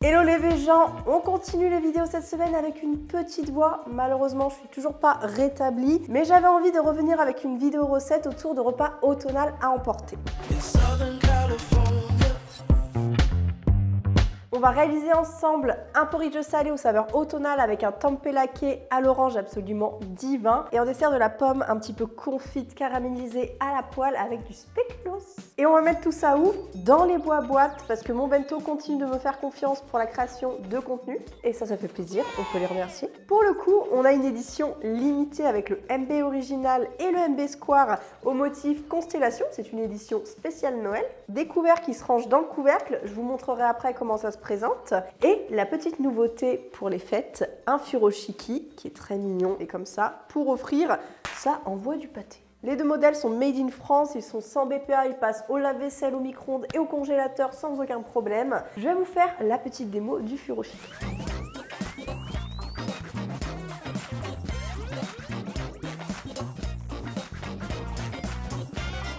Hello les gens, on continue les vidéos cette semaine avec une petite voix. Malheureusement, je suis toujours pas rétablie, mais j'avais envie de revenir avec une vidéo recette autour de repas automnal à emporter. On va réaliser ensemble un porridge salé aux saveurs automnales avec un tempeh laqué à l'orange absolument divin et en dessert de la pomme un petit peu confite caramélisée à la poêle avec du spéculoos. Et on va mettre tout ça où? Dans les boîtes parce que mon bento continue de me faire confiance pour la création de contenu et ça fait plaisir, on peut les remercier. Pour le coup, on a une édition limitée avec le MB original et le MB Square au motif Constellation, c'est une édition spéciale Noël. Des couvercles qui se rangent dans le couvercle, je vous montrerai après comment ça se présente. Et la petite nouveauté pour les fêtes, un furoshiki qui est très mignon et comme ça, pour offrir, ça envoie du pâté. Les deux modèles sont made in France, ils sont sans BPA, ils passent au lave-vaisselle, au micro-ondes et au congélateur sans aucun problème. Je vais vous faire la petite démo du furoshiki.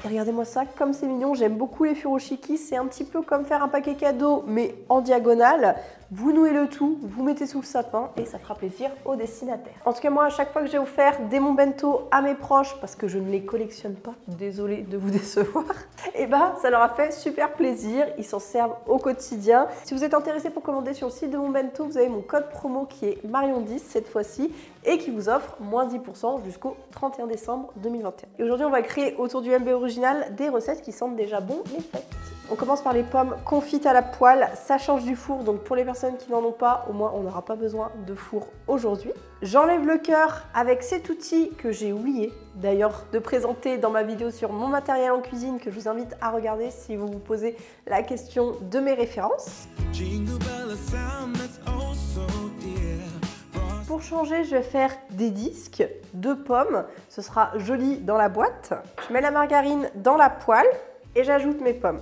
Regardez-moi ça, comme c'est mignon, j'aime beaucoup les furoshiki, c'est un petit peu comme faire un paquet cadeau mais en diagonale. Vous nouez le tout, vous mettez sous le sapin et ça fera plaisir au destinataire. En tout cas moi à chaque fois que j'ai offert des mon bento à mes proches, parce que je ne les collectionne pas, désolée de vous décevoir, et bah ça leur a fait super plaisir, ils s'en servent au quotidien. Si vous êtes intéressé pour commander sur le site de mon bento, vous avez mon code promo qui est Marion10 cette fois-ci et qui vous offre moins 10% jusqu'au 31 décembre 2021. Et aujourd'hui on va créer autour du MB original des recettes qui sentent déjà bon les fêtes. On commence par les pommes confites à la poêle, ça change du four, donc pour les personnes qui n'en ont pas, au moins on n'aura pas besoin de four aujourd'hui. J'enlève le cœur avec cet outil que j'ai oublié d'ailleurs de présenter dans ma vidéo sur mon matériel en cuisine que je vous invite à regarder si vous vous posez la question de mes références. Pour changer, je vais faire des disques de pommes, ce sera joli dans la boîte. Je mets la margarine dans la poêle et j'ajoute mes pommes.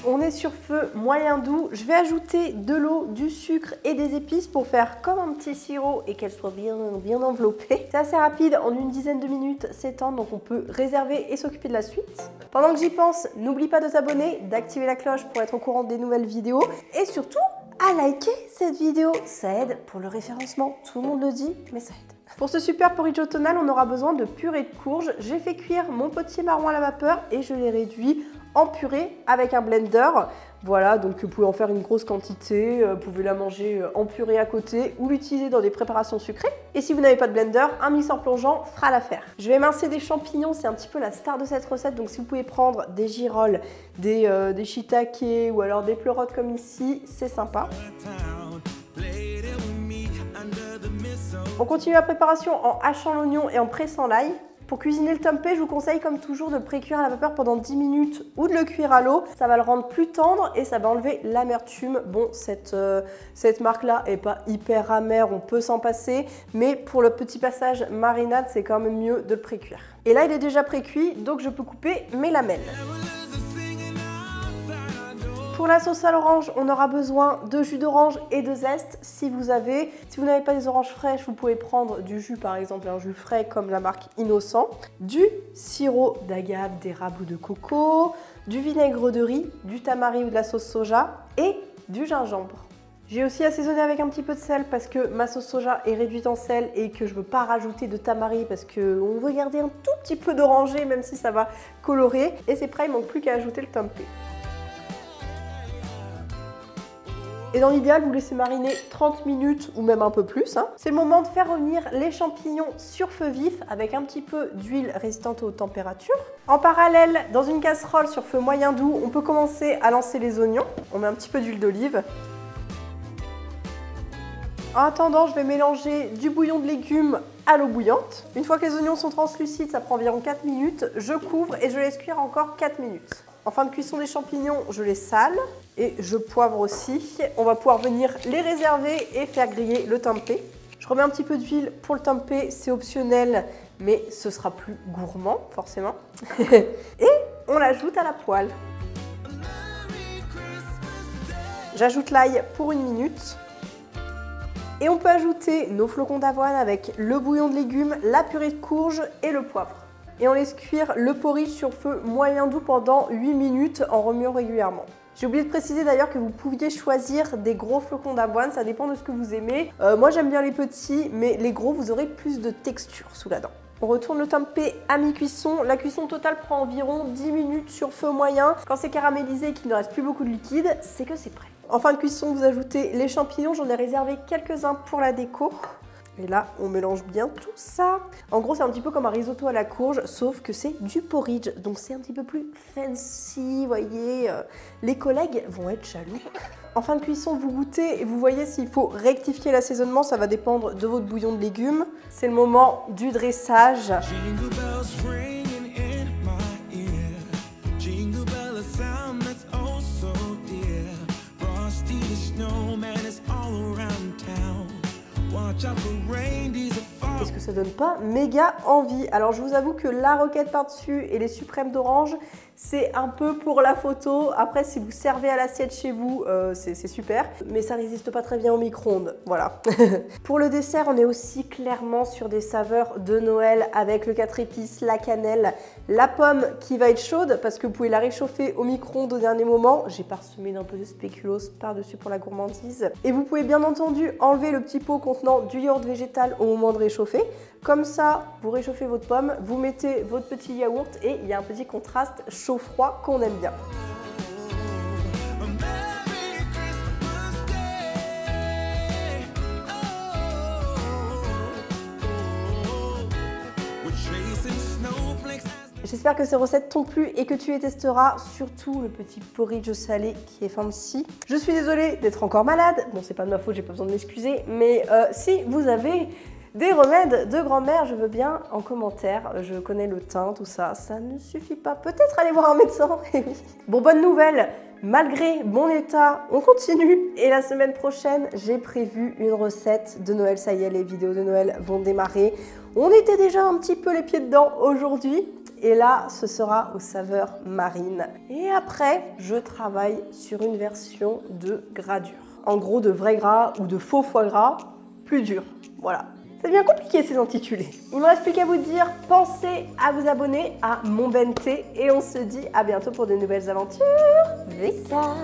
On est sur feu moyen doux. Je vais ajouter de l'eau, du sucre et des épices pour faire comme un petit sirop et qu'elle soit bien enveloppée. C'est assez rapide, en une dizaine de minutes, c'est temps, donc on peut réserver et s'occuper de la suite. Pendant que j'y pense, n'oublie pas de t'abonner, d'activer la cloche pour être au courant des nouvelles vidéos et surtout à liker cette vidéo. Ça aide pour le référencement, tout le monde le dit, mais ça aide. Pour ce super porridge automnal, on aura besoin de purée de courge. J'ai fait cuire mon potier marron à la vapeur et je l'ai réduit en purée avec un blender. Voilà, donc vous pouvez en faire une grosse quantité, vous pouvez la manger en purée à côté ou l'utiliser dans des préparations sucrées. Et si vous n'avez pas de blender, un mixeur plongeant fera l'affaire. Je vais émincer des champignons, c'est un petit peu la star de cette recette, donc si vous pouvez prendre des girolles, des shiitake ou alors des pleurotes comme ici, c'est sympa. On continue la préparation en hachant l'oignon et en pressant l'ail. Pour cuisiner le tempeh, je vous conseille comme toujours de le précuire à la vapeur pendant 10 minutes ou de le cuire à l'eau. Ça va le rendre plus tendre et ça va enlever l'amertume. Bon, cette marque-là n'est pas hyper amère, on peut s'en passer, mais pour le petit passage marinade, c'est quand même mieux de le précuire. Et là, il est déjà précuit, donc je peux couper mes lamelles. Pour la sauce à l'orange, on aura besoin de jus d'orange et de zeste si vous avez. Si vous n'avez pas des oranges fraîches, vous pouvez prendre du jus, par exemple un jus frais comme la marque Innocent, du sirop d'agave, d'érable ou de coco, du vinaigre de riz, du tamari ou de la sauce soja et du gingembre. J'ai aussi assaisonné avec un petit peu de sel parce que ma sauce soja est réduite en sel et que je ne veux pas rajouter de tamari parce qu'on veut garder un tout petit peu d'orangé même si ça va colorer. Et c'est prêt, il ne manque plus qu'à ajouter le tempeh. Et dans l'idéal, vous laissez mariner 30 minutes ou même un peu plus. C'est le moment de faire revenir les champignons sur feu vif avec un petit peu d'huile résistante aux températures. En parallèle, dans une casserole sur feu moyen doux, on peut commencer à lancer les oignons. On met un petit peu d'huile d'olive. En attendant, je vais mélanger du bouillon de légumes à l'eau bouillante. Une fois que les oignons sont translucides, ça prend environ 4 minutes. Je couvre et je laisse cuire encore 4 minutes. En fin de cuisson des champignons, je les sale et je poivre aussi. On va pouvoir venir les réserver et faire griller le tempeh. Je remets un petit peu d'huile pour le tempeh, c'est optionnel, mais ce sera plus gourmand forcément. Et on l'ajoute à la poêle. J'ajoute l'ail pour 1 minute. Et on peut ajouter nos flocons d'avoine avec le bouillon de légumes, la purée de courge et le poivre. Et on laisse cuire le porridge sur feu moyen doux pendant 8 minutes en remuant régulièrement. J'ai oublié de préciser d'ailleurs que vous pouviez choisir des gros flocons d'avoine, ça dépend de ce que vous aimez. Moi j'aime bien les petits, mais les gros vous aurez plus de texture sous la dent. On retourne le tempeh à mi-cuisson. La cuisson totale prend environ 10 minutes sur feu moyen. Quand c'est caramélisé et qu'il ne reste plus beaucoup de liquide, c'est que c'est prêt. En fin de cuisson, vous ajoutez les champignons. J'en ai réservé quelques-uns pour la déco. Et là, on mélange bien tout ça. En gros, c'est un petit peu comme un risotto à la courge, sauf que c'est du porridge. Donc c'est un petit peu plus fancy, vous voyez. Les collègues vont être jaloux. En fin de cuisson, vous goûtez et vous voyez s'il faut rectifier l'assaisonnement. Ça va dépendre de votre bouillon de légumes. C'est le moment du dressage. Est-ce que ça donne pas méga envie? Alors je vous avoue que la roquette par-dessus et les suprêmes d'orange, c'est un peu pour la photo. Après, si vous servez à l'assiette chez vous, c'est super. Mais ça résiste pas très bien au micro-ondes, voilà. Pour le dessert, on est aussi clairement sur des saveurs de Noël avec le 4 épices, la cannelle, la pomme qui va être chaude parce que vous pouvez la réchauffer au micro-ondes au dernier moment. J'ai parsemé d'un peu de spéculoos par-dessus pour la gourmandise. Et vous pouvez bien entendu enlever le petit pot contenant du yaourt végétal au moment de réchauffer. Comme ça, vous réchauffez votre pomme, vous mettez votre petit yaourt et il y a un petit contraste chaud-froid qu'on aime bien. J'espère que ces recettes t'ont plu et que tu les testeras, surtout le petit porridge salé qui est fancy. Je suis désolée d'être encore malade, bon c'est pas de ma faute, j'ai pas besoin de m'excuser, mais si vous avez des remèdes de grand-mère, je veux bien en commentaire. Je connais le thym, tout ça, ça ne suffit pas. Peut-être aller voir un médecin. Bon, bonne nouvelle, malgré mon état, on continue. Et la semaine prochaine, j'ai prévu une recette de Noël. Ça y est, les vidéos de Noël vont démarrer. On était déjà un petit peu les pieds dedans aujourd'hui. Et là, ce sera aux saveurs marines. Et après, je travaille sur une version de gras dur. En gros, de vrai gras ou de faux foie gras, plus dur. Voilà. Ça devient compliqué ces intitulés. Il ne me reste plus qu'à vous dire, pensez à vous abonner à mon Bente et on se dit à bientôt pour de nouvelles aventures. Ciao.